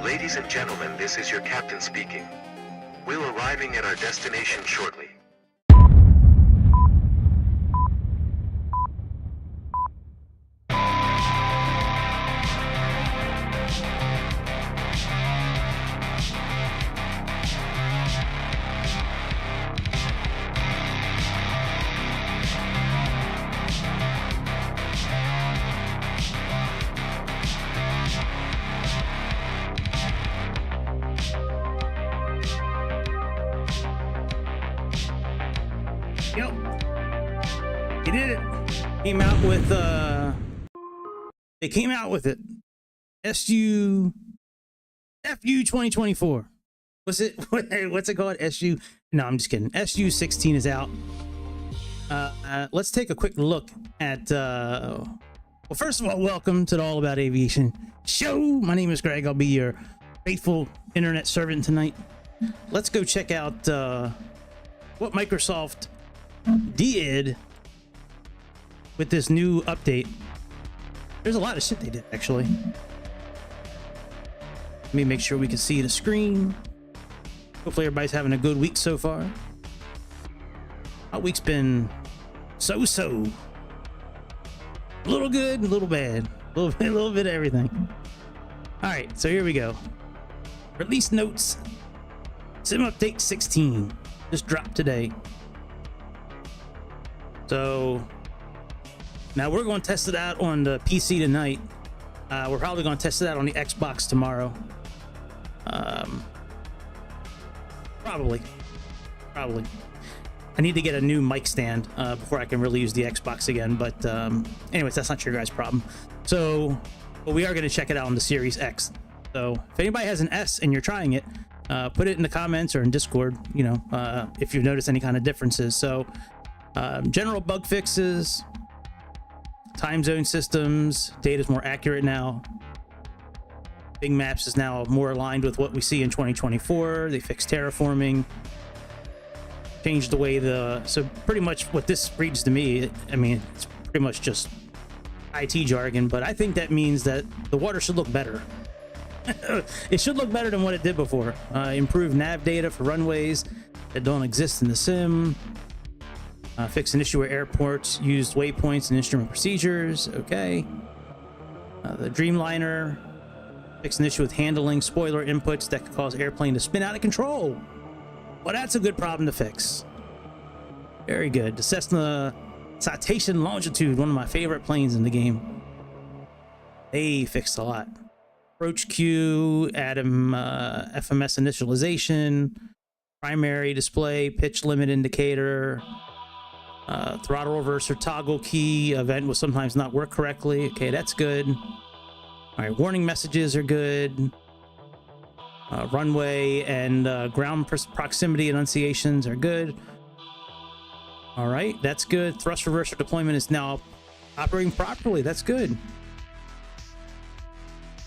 Ladies and gentlemen, this is your captain speaking. We're arriving at our destination shortly. Yep, he did it. Came out with they came out with it. FU 2024. What's it? What's it called? SU? No, I'm just kidding. SU 16 is out. Let's take a quick look at. Well, first of all, welcome to the All About Aviation show. My name is Greg. I'll be your faithful internet servant tonight. Let's go check out what Microsoft did with this new update. There's a lot of shit they did, actually. Let me make sure we can see the screen. Hopefully everybody's having a good week so far. Our week's been so-so. A little good, a little bad. A little bit of everything. All right, so here we go. Release notes. Sim update 16 just dropped today. So now we're going to test it out on the PC tonight. We're probably going to test it out on the Xbox tomorrow. Probably. I need to get a new mic stand before I can really use the Xbox again. But anyways, that's not your guys' problem. So, but we are going to check it out on the Series X. So if anybody has an S and you're trying it, put it in the comments or in Discord, you know, if you've noticed any kind of differences. So general bug fixes, time zone systems, data is more accurate now. Big Maps is now more aligned with what we see in 2024. They fixed terraforming, changed the way so pretty much what this reads to me, I mean, it's pretty much just IT jargon, but I think that means that the water should look better. It should look better than what it did before. Improved nav data for runways that don't exist in the sim. Fix an issue where airports used waypoints and instrument procedures. Okay. The Dreamliner. Fix an issue with handling spoiler inputs that could cause airplane to spin out of control. Well, that's a good problem to fix. Very good. The Cessna Longitude, one of my favorite planes in the game. They fixed a lot. Approach queue, Atom FMS initialization, primary display, pitch limit indicator, throttle reverser toggle key event will sometimes not work correctly. Okay, that's good. All right, warning messages are good. Runway and ground proximity enunciations are good. All right, that's good. Thrust reverser deployment is now operating properly. That's good.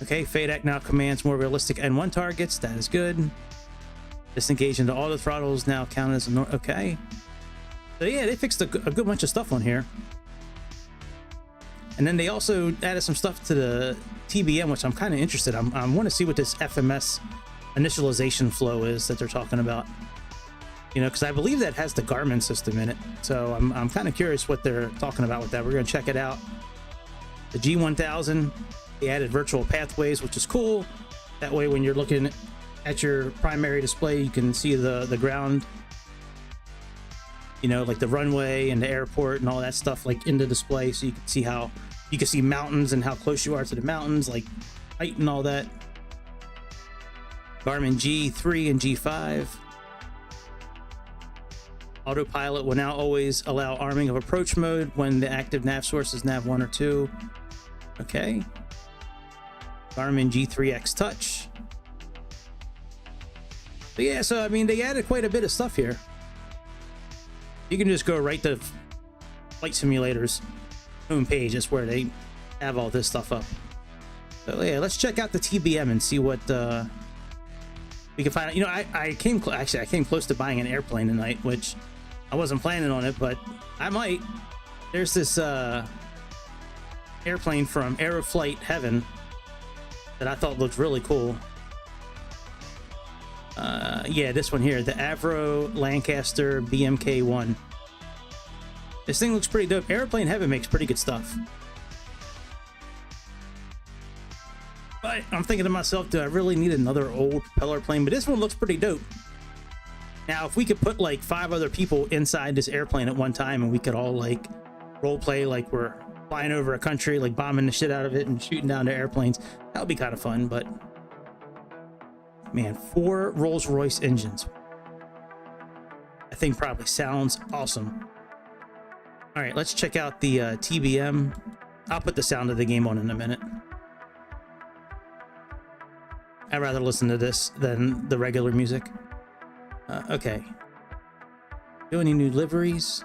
Okay, FADEC now commands more realistic N1 targets. That is good. Disengage into auto throttles now count as a okay. So yeah, they fixed a good bunch of stuff on here. And then they also added some stuff to the TBM, which I'm kind of interested in. I want to see what this FMS initialization flow is that they're talking about. You know, because I believe that has the Garmin system in it. So I'm kind of curious what they're talking about with that. We're going to check it out. The G1000, they added virtual pathways, which is cool. That way, when you're looking at your primary display, you can see the ground, you know, like the runway and the airport and all that stuff, like in the display. So you can see how you can see mountains and how close you are to the mountains, like height and all that. Garmin G3 and G5. Autopilot will now always allow arming of approach mode when the active nav source is nav 1 or 2. Okay. Garmin G3X Touch. But yeah, so I mean, they added quite a bit of stuff here. You can just go right to Flight Simulator's homepage. That's where they have all this stuff up. So yeah, let's check out the TBM and see what we can find out. You know, I came close to buying an airplane tonight, which I wasn't planning on it, but I might. There's this airplane from Aeroflight Heaven that I thought looked really cool. Yeah, this one here, the Avro Lancaster BMK-1. This thing looks pretty dope. Airplane Heaven makes pretty good stuff. But I'm thinking to myself, do I really need another old propeller plane? But this one looks pretty dope. Now, if we could put like 5 other people inside this airplane at one time and we could all like role play like we're flying over a country, like bombing the shit out of it and shooting down the airplanes, that would be kind of fun. But man, 4 Rolls-Royce engines. I think probably sounds awesome. All right, let's check out the TBM. I'll put the sound of the game on in a minute. I'd rather listen to this than the regular music. Okay. Do any new liveries?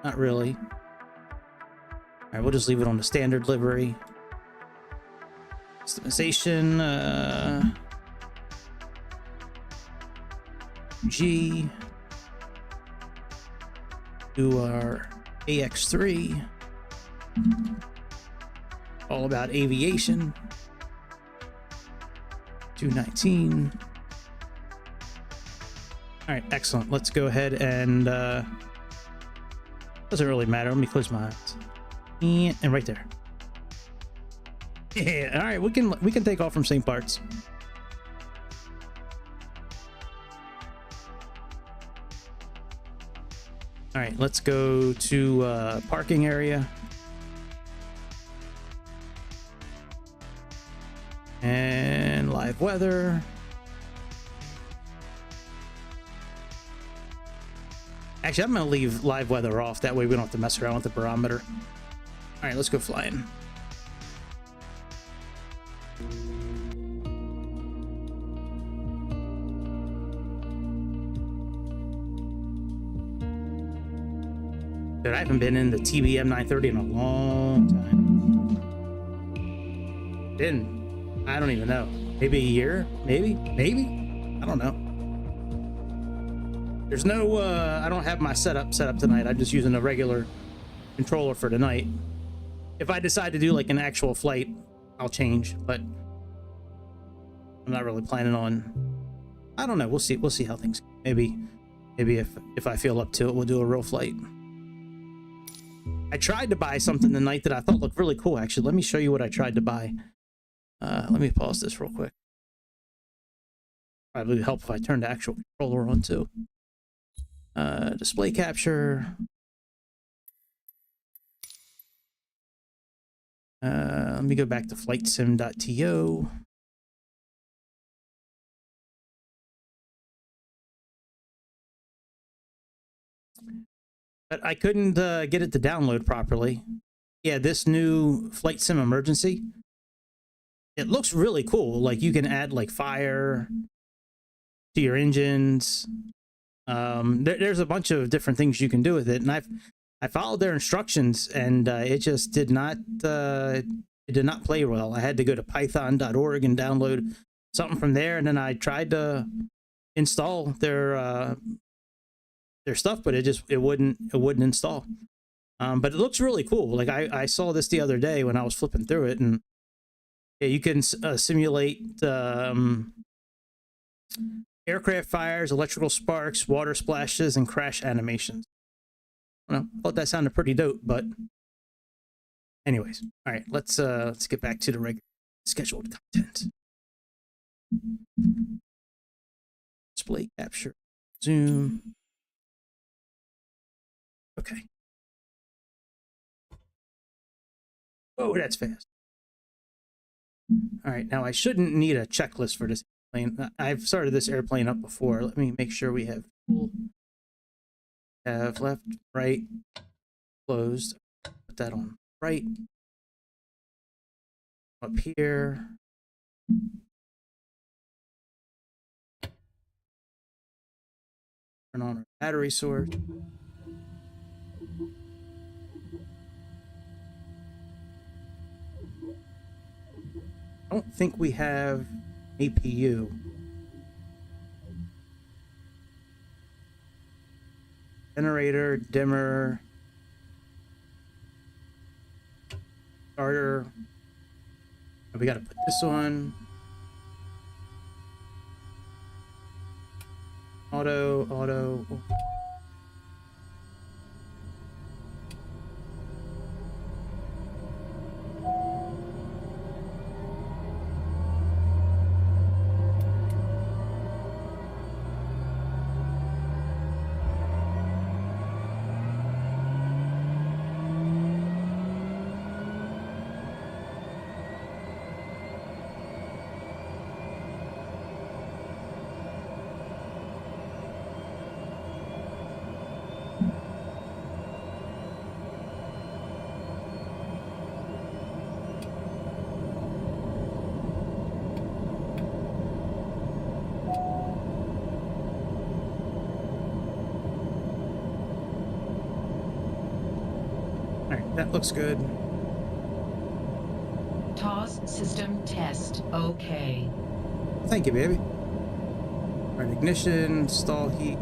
Not really. All right, we'll just leave it on the standard livery. Customization. G. Do our AX3. All about aviation. 219. All right, excellent. Let's go ahead and doesn't really matter. Let me close my eyes. And right there. Yeah. All right, we can take off from same parts. All right, let's go to parking area. And live weather. Actually, I'm going to leave live weather off. That way we don't have to mess around with the barometer. All right, let's go flying. Dude, I haven't been in the TBM930 in a long time. I don't even know. Maybe a year? Maybe? I don't know. There's no, I don't have my setup set up tonight. I'm just using a regular controller for tonight. If I decide to do like an actual flight, I'll change, but I'm not really planning on, I don't know. We'll see how things go. Maybe if I feel up to it, we'll do a real flight. I tried to buy something tonight that I thought looked really cool. Actually, let me show you what I tried to buy. Let me pause this real quick. Probably would help if I turned the actual controller on too. Display capture. Let me go back to flightsim.to. But I couldn't get it to download properly. Yeah, this new Flight Sim Emergency. It looks really cool. Like you can add like fire to your engines. There's a bunch of different things you can do with it, and I followed their instructions, and it just did not play well. I had to go to python.org and download something from there, and then I tried to install their stuff, but it wouldn't install. But it looks really cool. Like I saw this the other day when I was flipping through it, and yeah, you can simulate aircraft fires, electrical sparks, water splashes, and crash animations. I don't know, I thought that sounded pretty dope, but anyways, all right, let's get back to the regular scheduled content. Display capture, zoom. Okay. Oh, that's fast. All right, now I shouldn't need a checklist for this airplane. I've started this airplane up before. Let me make sure we have full, have left, right, closed. Put that on right. Up here. Turn on our battery source. I don't think we have APU. Generator, dimmer, starter. We gotta put this on. Auto. That looks good. TOS system test. Okay. Thank you, baby. Alright, ignition, stall heat,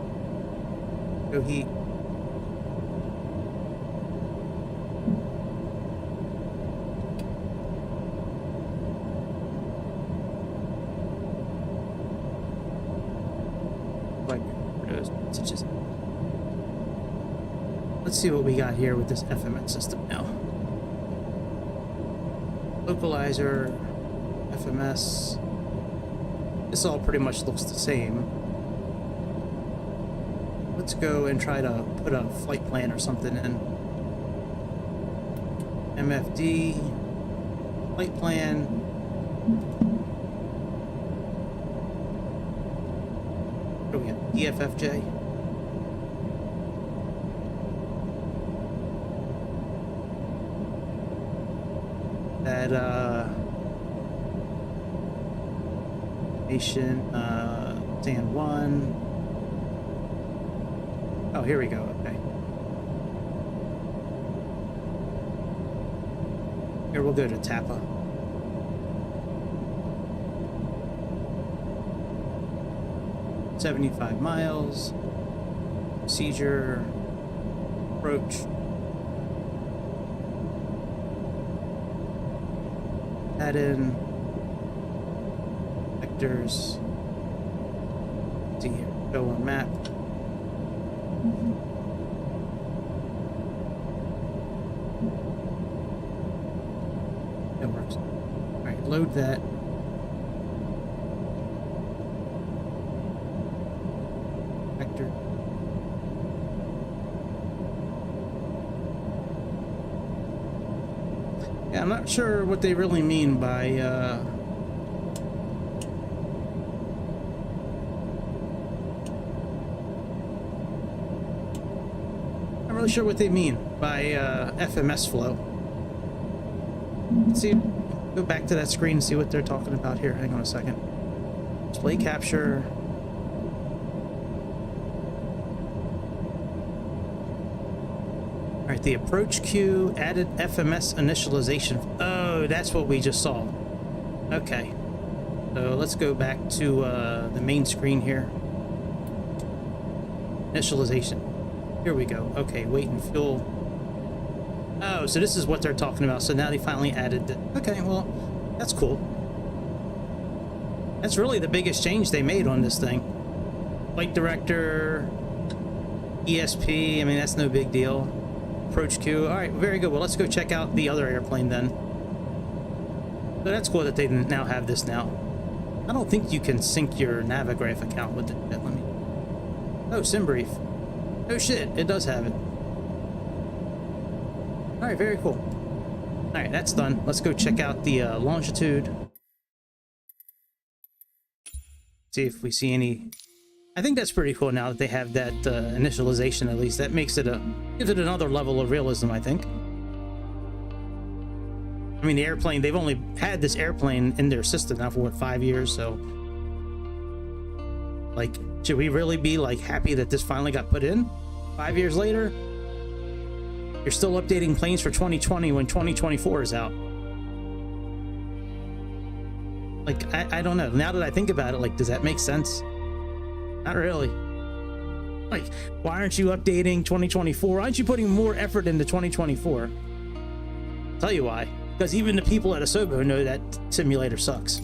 go heat. Let's see what we got here with this FMS system now. Localizer, FMS. This all pretty much looks the same. Let's go and try to put a flight plan or something in. MFD, flight plan. What do we got? EFFJ. That nation San 1. Oh, here we go. Okay. Here we'll go to Tapa. $75 miles. Procedure. Approach. Add in vectors. See here, go on map. That works. All right, load that. Vector. Yeah, I'm not sure what they really mean by I'm not really sure what they mean by FMS flow. Let's see, go back to that screen and see what they're talking about here. Hang on a second. Display capture. All right, the approach queue added FMS initialization. Oh, that's what we just saw. Okay. So let's go back to the main screen here. Initialization. Here we go. Okay, weight and fuel. Oh, so this is what they're talking about. So now they finally added it. Okay, well, that's cool. That's really the biggest change they made on this thing. Flight director, ESP, I mean, that's no big deal. Approach queue. All right, very good. Well, let's go check out the other airplane then. So that's cool that they now have this now. I don't think you can sync your Navigraph account with it. Let me... Oh, SimBrief. Oh shit, it does have it. All right, very cool. All right, that's done. Let's go check out the longitude. See if we see any... I think that's pretty cool now that they have that initialization. At least that makes it gives it another level of realism, I think. I mean, the airplane, they've only had this airplane in their system now for what, 5 years, so like, should we really be like happy that this finally got put in 5 years later? You're still updating planes for 2020 when 2024 is out. Like, I don't know. Now that I think about it, like, does that make sense? Not really. Like, why aren't you updating 2024? Why aren't you putting more effort into 2024? I'll tell you why. Because even the people at Asobo know that simulator sucks.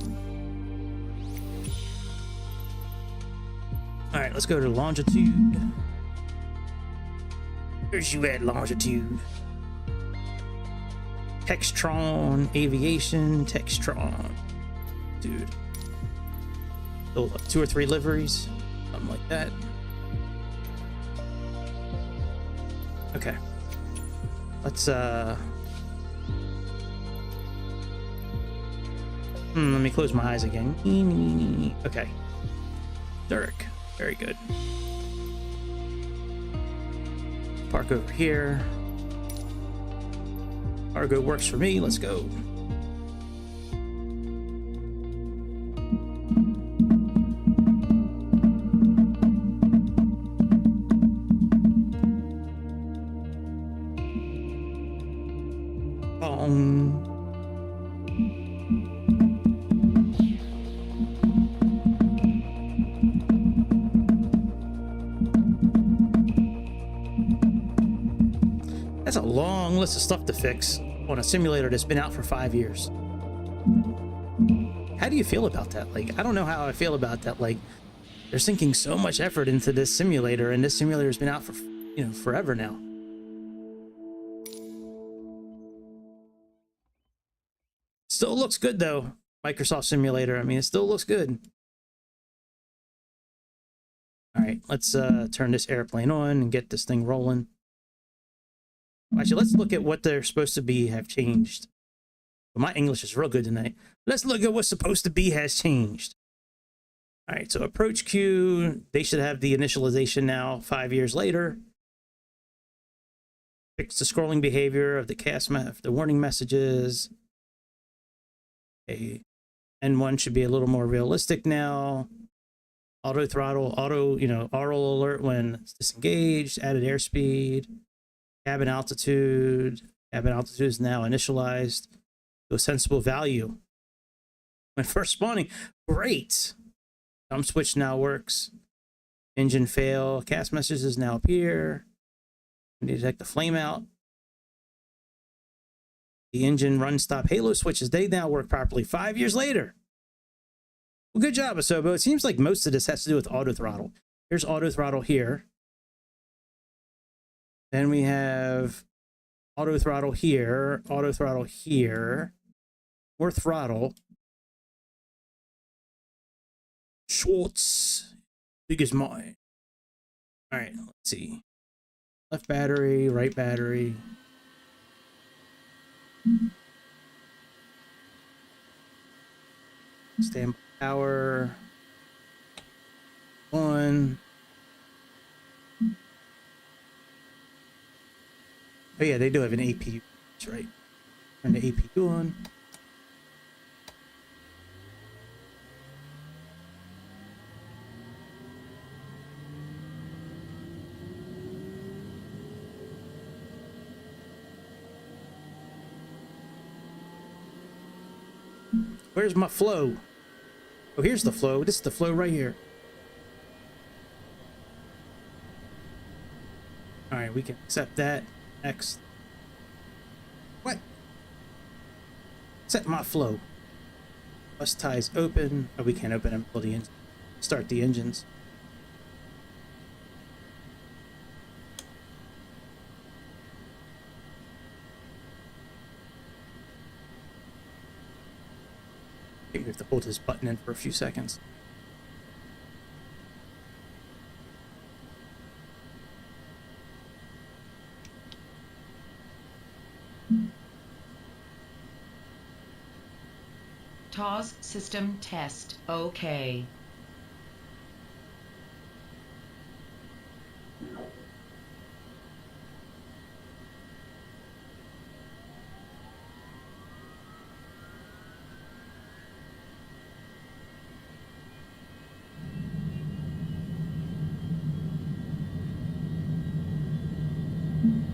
All right, let's go to Longitude. Where's you at, Longitude? Textron, Aviation, Textron. Dude. So, 2 or 3 liveries, something like that. Okay. Let's, let me close my eyes again. Okay. Dirk. Very good. Park over here. Cargo works for me. Let's go. That's a long list of stuff to fix on a simulator that's been out for 5 years. How do you feel about that? Like, I don't know how I feel about that. Like, they're sinking so much effort into this simulator, and this simulator's been out for, you know, forever now. Still looks good though, Microsoft Simulator. I mean, it still looks good. All right, let's turn this airplane on and get this thing rolling. Actually, let's look at what they're supposed to be have changed. My English is real good tonight. Let's look at what's supposed to be has changed. All right, so approach queue, they should have the initialization now 5 years later. Fix the scrolling behavior of the warning messages. Okay. N1 should be a little more realistic now. Auto throttle, auto alert when it's disengaged, added airspeed, cabin altitude. Cabin altitude is now initialized to a sensible value. When first spawning, great. Jump switch now works. Engine fail, cast messages now appear. Detect the flame out. The engine run stop halo switches, they now work properly 5 years later. Well, good job, Asobo. It seems like most of this has to do with auto throttle. Here's auto throttle here. Then we have auto throttle here, auto throttle here, more throttle. Schwartz, big as mine. All right, let's see. Left battery, right battery. Standby power. 1. Oh yeah, they do have an APU. That's right. Turn the APU on. Where's my flow? Oh, here's the flow. This is the flow right here. All right, we can accept that. Next. What? Set my flow. Bus ties open. Oh, we can't open them until the engine. Start the engines. I think we have to hold this button in for a few seconds. TOS system test. Okay.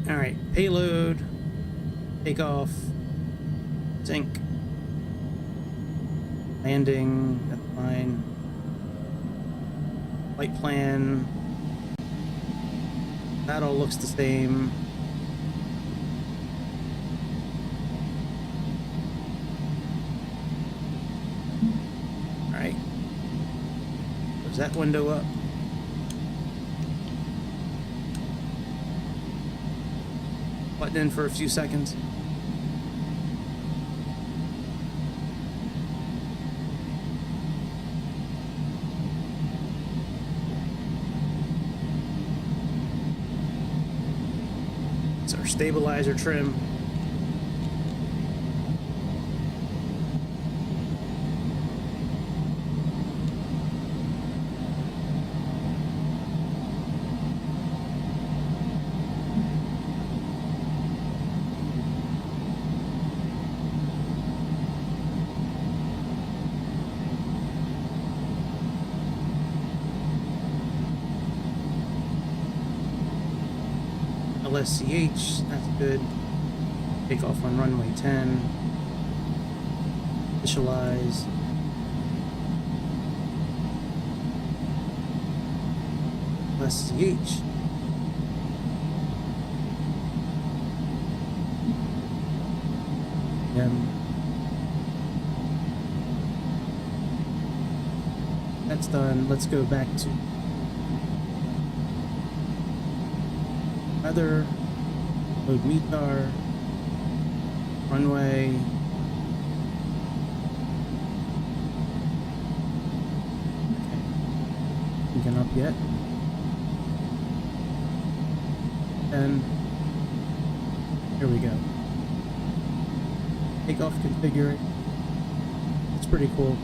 All right, payload, takeoff, sync. Landing, that's fine. Flight plan. That all looks the same. Alright. Close that window up. Button in for a few seconds. It's our stabilizer trim. LSCH, that's good. Take off on runway 10. Initialize. LSCH. That's done. Let's go back to weather, load METAR, runway, okay, thinking up yet, and here we go, takeoff configuration, it's pretty cool,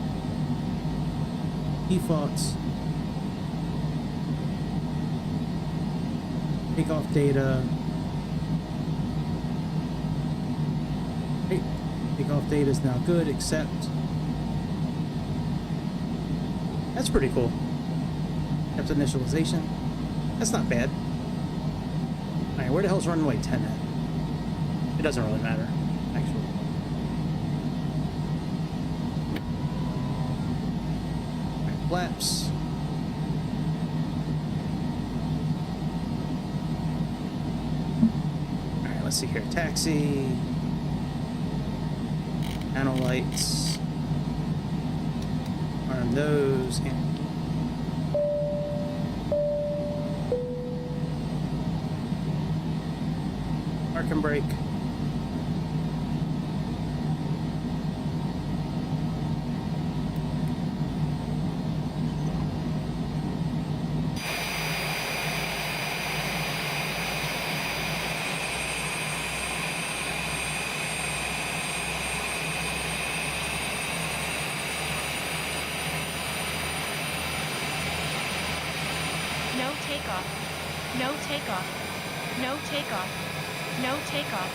defaults, takeoff data. Okay, takeoff data is now good, except that's pretty cool. Kept initialization. That's not bad. Alright, where the hell's runway 10 at? It doesn't really matter, actually. Alright, flaps. Let's see here, taxi, panel lights, arm those, and park and brake. No takeoff. No takeoff. No takeoff. No takeoff.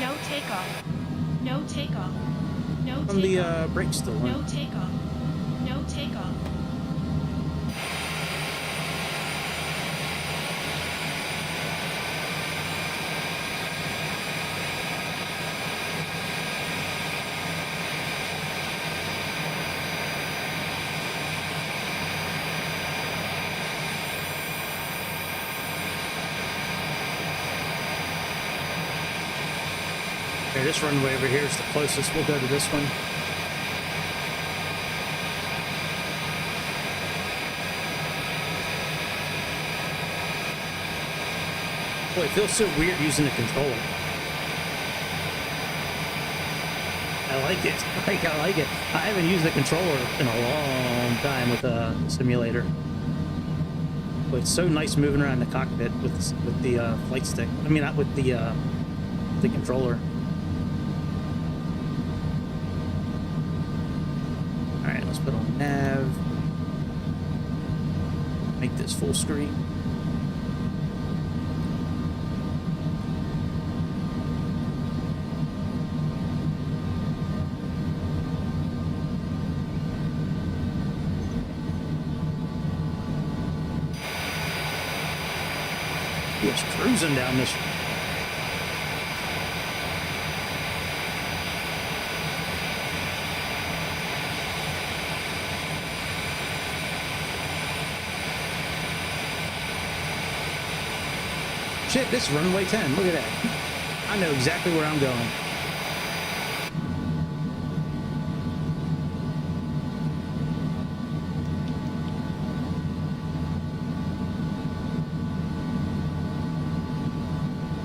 No takeoff. No takeoff. No takeoff. On the brakes still on. No takeoff. No takeoff. Okay, this runway over here is the closest. We'll go to this one. Boy, it feels so weird using the controller. I like it. I like it. I haven't used the controller in a long time with a simulator. But it's so nice moving around the cockpit with the flight stick. I mean, not with the controller. All right, let's put on nav. Make this full screen. Just cruising down this. shit, this is runway 10. Look at that. I know exactly where I'm going.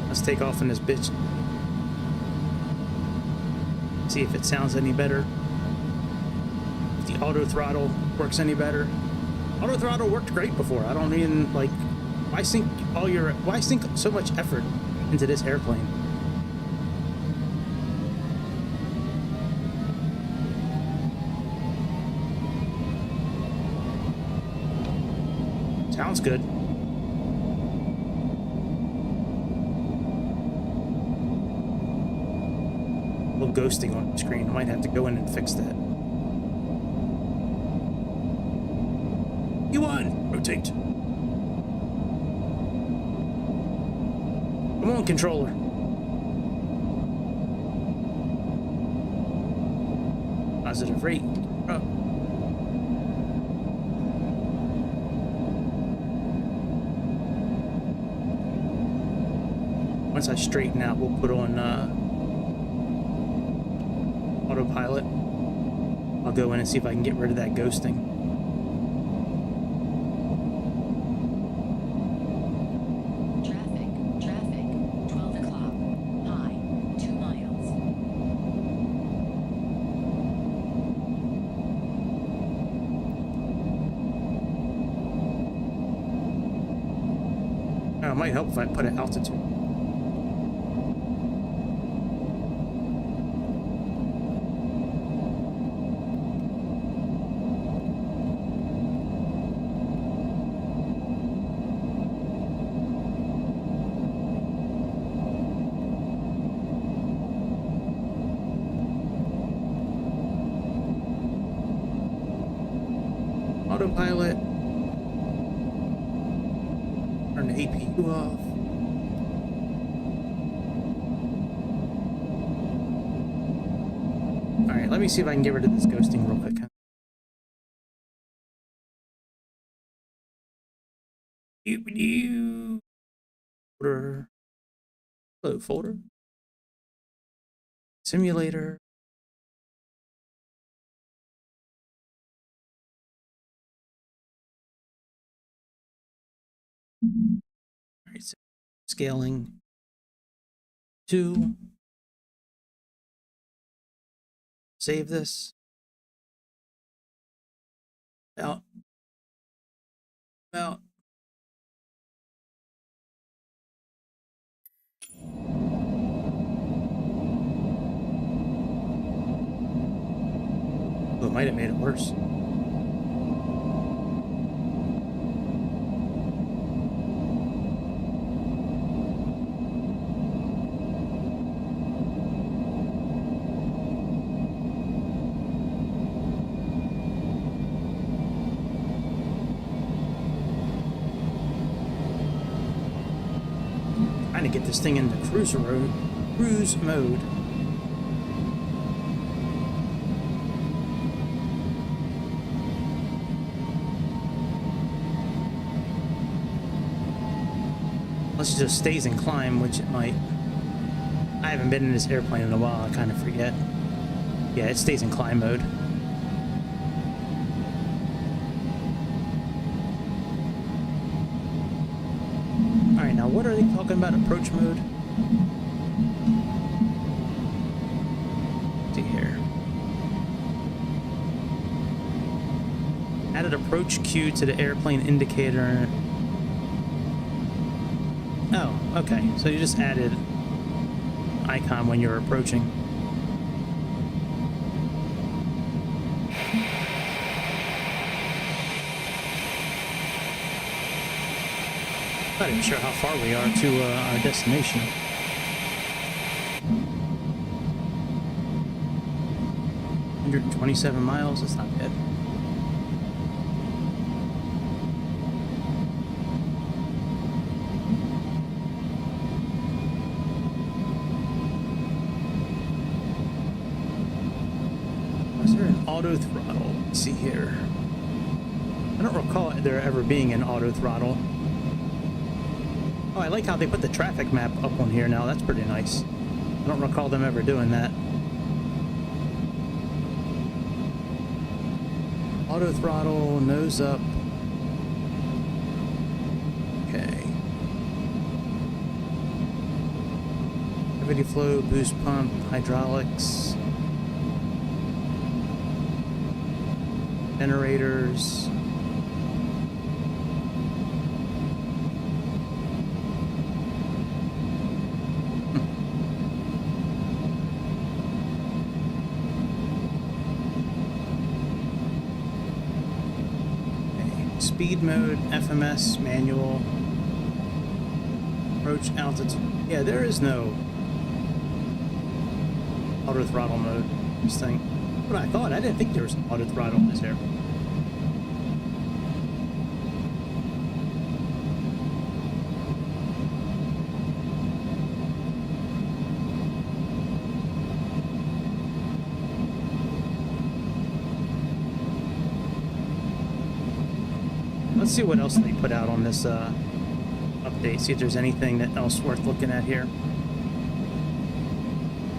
Let's take off in this bitch. See if it sounds any better. If the auto throttle works any better. Auto throttle worked great before. I don't even like. Why sink so much effort into this airplane? Sounds good. A little ghosting on the screen. I might have to go in and fix that. E1, rotate. Come on, controller. Positive rate. Oh. Once I straighten out, we'll put on autopilot. I'll go in and see if I can get rid of that ghosting. Traffic, 12 o'clock, high, 2 miles. Oh, it might help if I put an altitude. Autopilot. Turn the APU off. Alright, let me see if I can get rid of this ghosting real quick. Folder. Hello, folder. Simulator. All right, so scaling 2. Save this. Out. Out. Oh, it might have made it worse. Trying to get this thing into cruise mode. Unless it just stays in climb, which it might. I haven't been in this airplane in a while, I kind of forget. Yeah, it stays in climb mode. Alright, now what are they talking about? Approach mode? Let's see here. Added approach cue to the airplane indicator. Oh, okay. So you just added icon when you're approaching. Not even sure how far we are to our destination. $127 miles. That's not bad. Was there an auto throttle? Let's see here. I don't recall there ever being an auto throttle. Oh, I like how they put the traffic map up on here now. That's pretty nice. I don't recall them ever doing that. Auto throttle, nose up. Okay. Gravity flow, boost pump, hydraulics. Generators. Speed mode, FMS, manual, approach altitude. Yeah, there is no auto throttle mode. This thing. What I thought. I didn't think there was an auto throttle in this air. Let's see what else they put out on this update. See if there's anything else worth looking at here.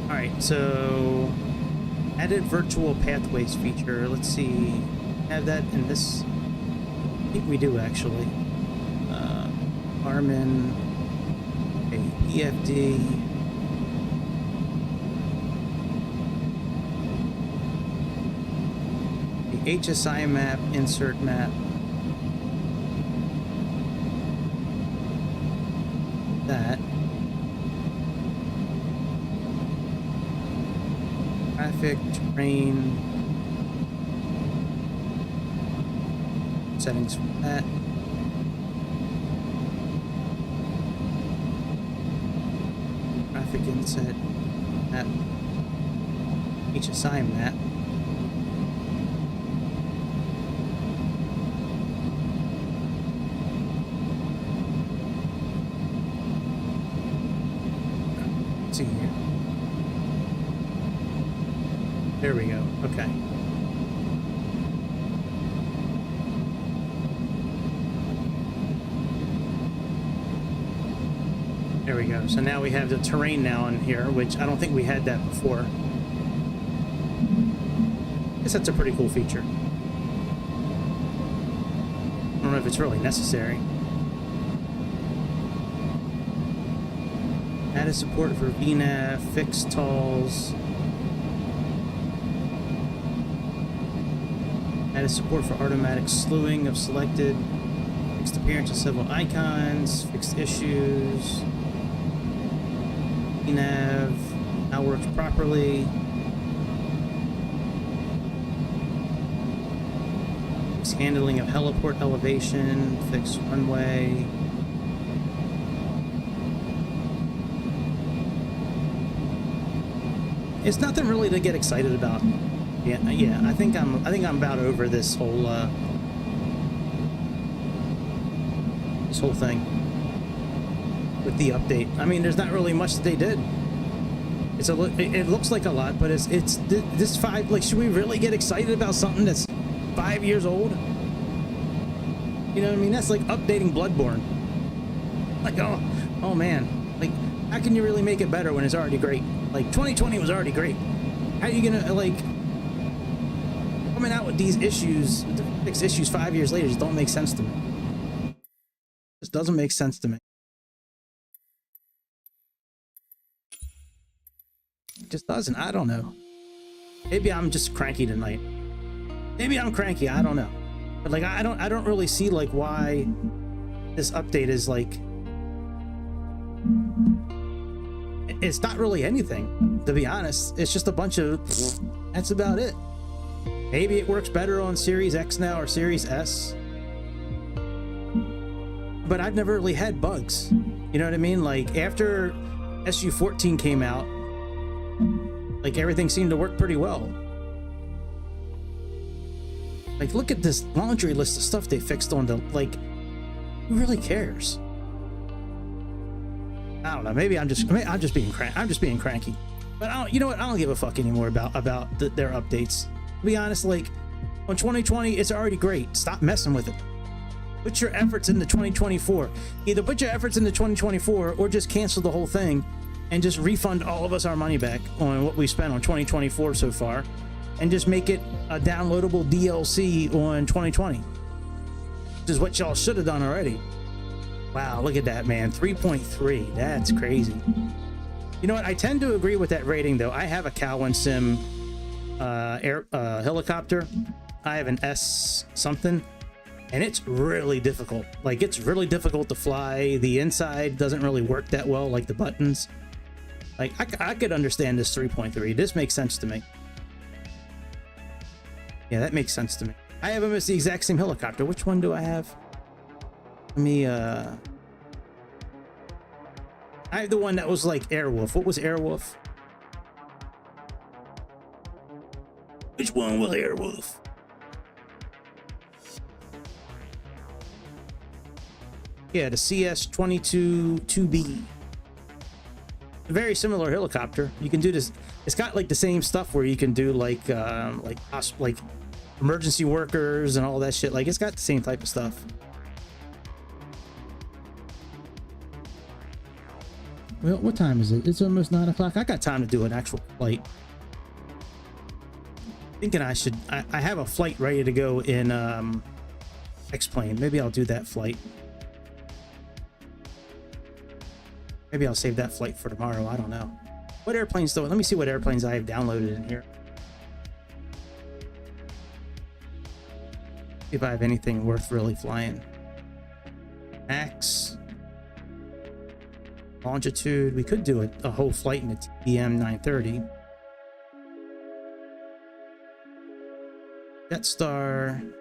All right, so added virtual pathways feature. Let's see, have that in this? I think we do actually. Garmin, okay, EFD. The HSI map, insert map. That. Traffic, terrain, settings for that. Traffic inset, map, HSI map. Let's see here. There we go. Okay. There we go. So now we have the terrain now in here, which I don't think we had that before. I guess that's a pretty cool feature. I don't know if it's really necessary. Added support for VNAV, fixed tolls. Added support for automatic slewing of selected, fixed appearance of several icons, fixed issues, VNAV now works properly, fixed handling of heliport elevation, fixed runway. It's nothing really to get excited about. Yeah, I think I'm about over this whole thing with the update. I mean, there's not really much that they did. It looks like a lot, but it's this five. Like, should we really get excited about something that's 5 years old? You know what I mean? That's like updating Bloodborne. Like, oh man, like, how can you really make it better when it's already great? Like, 2020 was already great. How are you gonna, like, coming out with these issues, fixed issues 5 years later, just don't make sense to me. Just doesn't make sense to me. It just doesn't. I don't know. Maybe I'm just cranky tonight. Maybe I'm cranky. I don't know. But like, I don't really see like why this update is like. It's not really anything, to be honest. It's just a bunch of. That's about it. Maybe it works better on Series X now or Series S. But I've never really had bugs. You know what I mean? Like, after SU-14 came out, like, everything seemed to work pretty well. Like, look at this laundry list of stuff they fixed on the, like, who really cares? I don't know. Maybe I'm just being cranky. But I don't, you know what? I don't give a fuck anymore about their updates. To be honest, like, on 2020, it's already great. Stop messing with it. Put your efforts into 2024. Either put your efforts into 2024 or just cancel the whole thing and just refund all of us our money back on what we spent on 2024 so far, and just make it a downloadable DLC on 2020, which is what y'all should have done already. Wow, look at that, man. 3.3. That's crazy. You know what? I tend to agree with that rating, though. I have a Cowan Sim helicopter. I have an S something, and it's really difficult. Like, it's really difficult to fly. The inside doesn't really work that well, like the buttons. Like, I could understand this 3.3. This makes sense to me. Yeah, that makes sense to me. I have almost the exact same helicopter. Which one do I have? Let me, I have the one that was like Airwolf. What was Airwolf? Which one was Airwolf? Yeah, the CS-22-2B. A very similar helicopter. You can do this. It's got like the same stuff where you can do like emergency workers and all that shit. Like, it's got the same type of stuff. Well, what time is it? It's almost 9 o'clock. I got time to do an actual flight. Thinking I should. I have a flight ready to go in X-Plane. Maybe I'll do that flight. Maybe I'll save that flight for tomorrow. I don't know. What airplanes though? Let me see what airplanes I have downloaded in here. See if I have anything worth really flying. Max. Longitude. We could do a whole flight in the TBM930. Jetstar.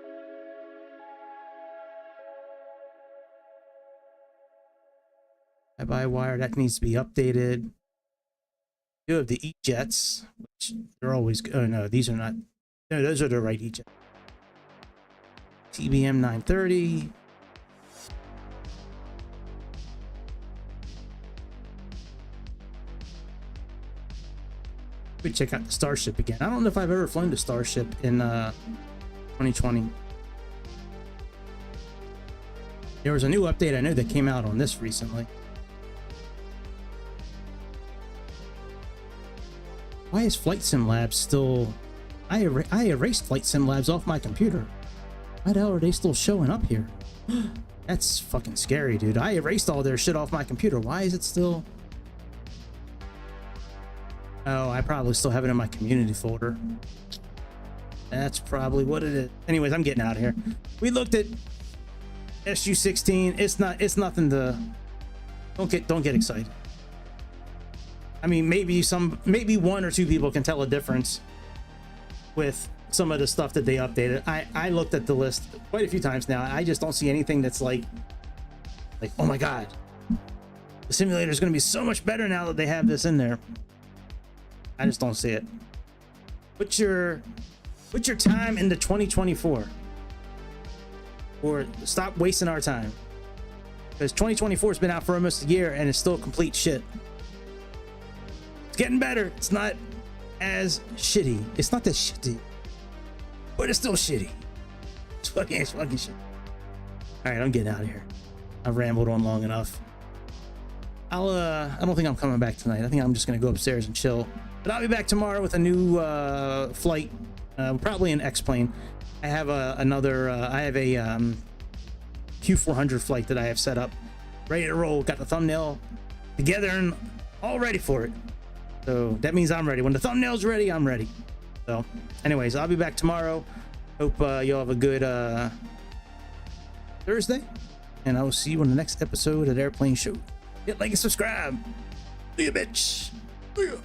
Fly-by-wire, that needs to be updated. You have the E-Jets, which they're always, oh no, these are not, no, those are the right E-Jets. TBM930. We check out the Starship again. I don't know if I've ever flown the Starship in 2020. There was a new update I know that came out on this recently. Why is Flight Sim Labs still... I erased Flight Sim Labs off my computer. Why the hell are they still showing up here? That's fucking scary, dude. I erased all their shit off my computer. Why is it still... Oh, I probably still have it in my community folder. That's probably what it is. Anyways, I'm getting out of here. We looked at SU-16. It's nothing to... Don't get excited. I mean, maybe one or two people can tell a difference with some of the stuff that they updated. I looked at the list quite a few times now. I just don't see anything that's like, oh my god, the simulator is going to be so much better now that they have this in there. I just don't see it. Put your time into 2024, or stop wasting our time, because 2024 has been out for almost a year and it's still complete shit. It's getting better. It's not as shitty. It's not that shitty, but it's still shitty. It's fucking shit. All right, I'm getting out of here. I've rambled on long enough. I don't think I'm coming back tonight. I think I'm just gonna go upstairs and chill. But I'll be back tomorrow with a new flight, probably an X-Plane. I have a Q400 flight that I have set up, ready to roll. Got the thumbnail together and all ready for it. So that means I'm ready. When the thumbnail's ready, I'm ready. So anyways, I'll be back tomorrow. Hope y'all have a good Thursday, and I will see you on the next episode of Airplane Show. Hit like and subscribe. See ya, bitch. See ya.